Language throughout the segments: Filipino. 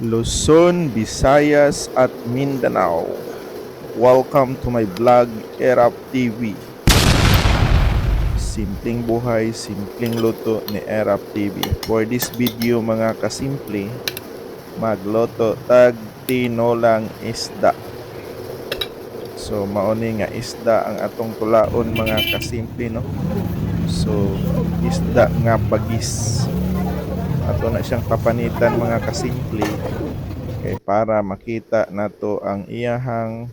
Luzon, Visayas at Mindanao. Welcome to my vlog, Erap TV. Simpleng buhay, simpleng luto ni Erap TV. For this video mga kasimple, magloto tag tinolang isda. So mauni nga isda ang atong tulaon mga kasimple, no? So isda nga bagis. Ato na siyang papanitan mga kasimple kay para makita nato ang iyahang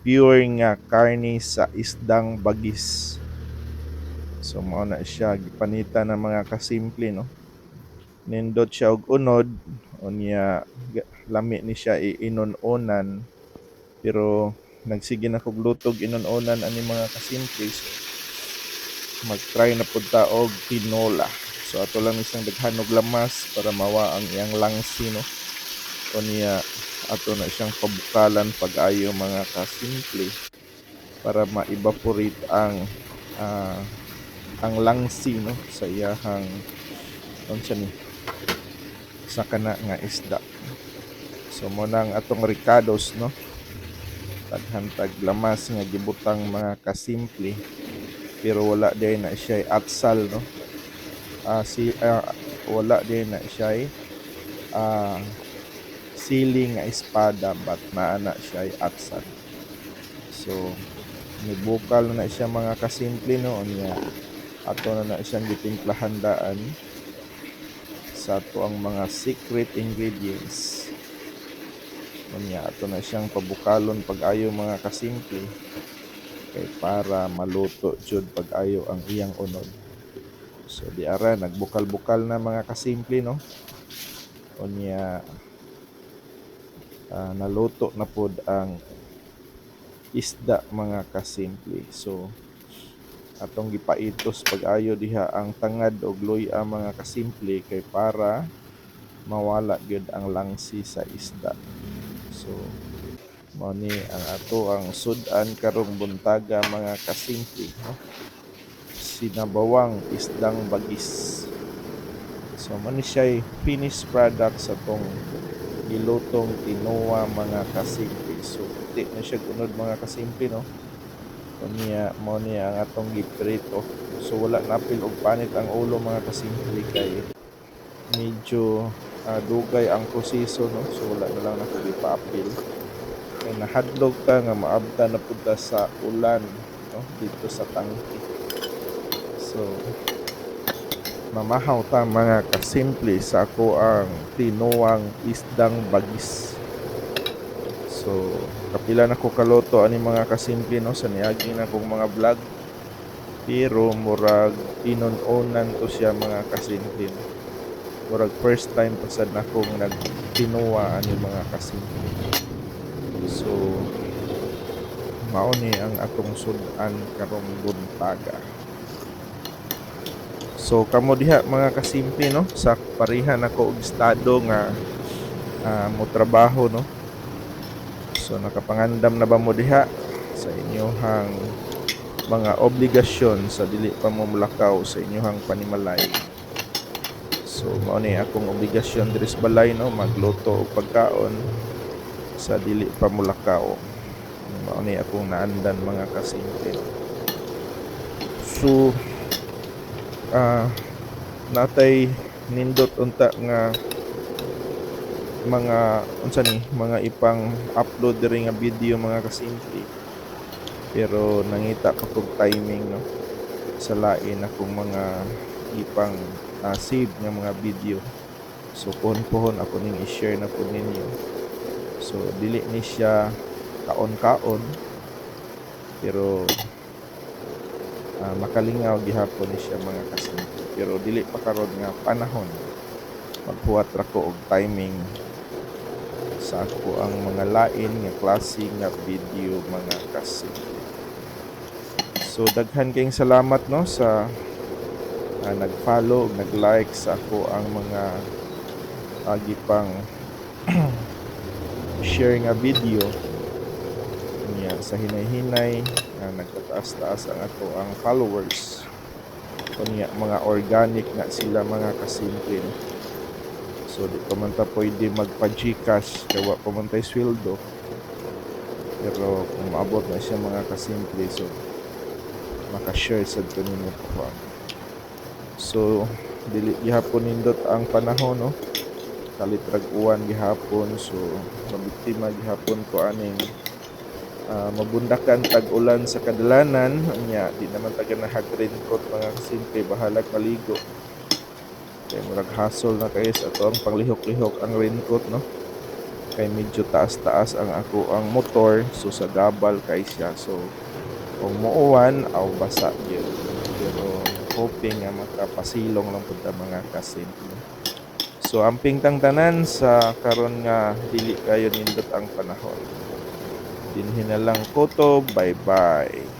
pure nga karne sa isdang bagis. So mao na siya gipanitan ng mga kasimple, no. Nindot siya og unod unya lami ni siya iinon-onan, pero nagsige na kog lutog inon-onan ani mga kasimple. So mag-try na pud ta og tinola. So ato lang isang daghan og lamas para mawa ang iyang langsi, no. Unya ato na siyang pabukalan pag-ayo mga kasimple para ma-evaporate ang langsi, no, sa iyahang unsa ni sa kana nga isda. So mo nang atong ricados, no, taghantag lamas nga gibutang mga kasimple, pero wala din na siya atsal, no. Wala din na siya siling nga espada, but naana siya atsal. So nibukal na siya mga kasimple, no, unya ato na siyang gitimplahan daan sa ato ang mga secret ingredients. Unya ato na siyang pabukalon pag-ayo mga kasimple kay para maluto jud pag-ayo ang iyang unod. So di ara nagbukal-bukal na mga kasimple, no. Unya naluto na pod ang isda mga kasimple. So atong gipaitos pag-ayo diha ang tangad og luya mga kasimple kay para mawala gyud ang langsi sa isda. So mao ni ang ato ang sud-an karong buntaga mga kasimple, no? Sinabawang isdang bagis. So mao ni siya finished product sa tong ilutong tinoa mga kasimple. So puti na siya unod mga kasimple, no. Unya mao ni ang atong giprito. So wala napil og panit ang ulo mga kasimple kay medyo dugay ang proseso, no. So wala na lang nako gipapil kay nahadlok ta nga maabta na pud ta sa ulan, no, dito sa tangke. So mamahaw ta mga kasimple sa ako ang tinuang isdang bagis. So kapila na ko kaloto ani mga kasimple, no, sa niagi na kong mga vlog, pero murag inon-onan to siya mga kasimple. Murag first time pasad na kong nagtinuwa ani mga kasimple. So mao ni ang atong sud-an karong buntaga. So kamo diha mga kasimple, no, sa parihan ako og estado nga mo trabaho, no. So nakapangandam na ba mo diha sa inyohang mga obligasyon sa dili pa mo mulakaw sa inyohang panimalay. So mao ni akong obligasyon diri sa balay, no, magluto og pagkaon sa dili pa mulakaw. Mao ni akong naandan mga kasimple. So natay nindot unta nga mga unsa ni mga ipang upload diri nga video mga kasimple, pero nangita pa kog timing, no, sa lain akong mga ipang save nga mga video. So pohon ako ning i-share na po ninyo. So dili ni siya kaon-kaon, pero makalingaw gihapon ni siya mga kasimple. Pero dili pa karon nga panahon magbuhat ra ko og timing sa ako ang mga lain nga klase nga video mga kasimple. So daghan kayong salamat, no, sa nag-follow ug nag-like sa ako ang mga gipang share nga video. Unya sa hinay-hinay nagtataas-taas ang ato ang followers. Unya mga organic na sila mga kasimple. So di pa man ta pwede magpa-GCash kay wa pa man tay sweldo. Pero kung maabot na siya mga kasimple, so maka-share sad ko ninyo po. So dili gihapon nindot ang panahon, no? Kalitrag uwan gihapon, so mabiktima gihapon ko aning mabundakan tag-ulan sa kadalanan. Nya di naman taga nahag-raincoat mga kasimple, bahalag maligo. Kaya murag hassle na kayo sa ato ang panglihok-lihok ang raincoat, no? Kay medyo taas-taas ang ako ang motor, so sa gabal kay siya. So kung muuwan aw basa gyud. Pero hoping nga makapasilong lang pud ta mga kasimple. So amping tang tanan sa karon nga dili kayo nindot ang panahon. Dinhi na lang ko to. Bye bye.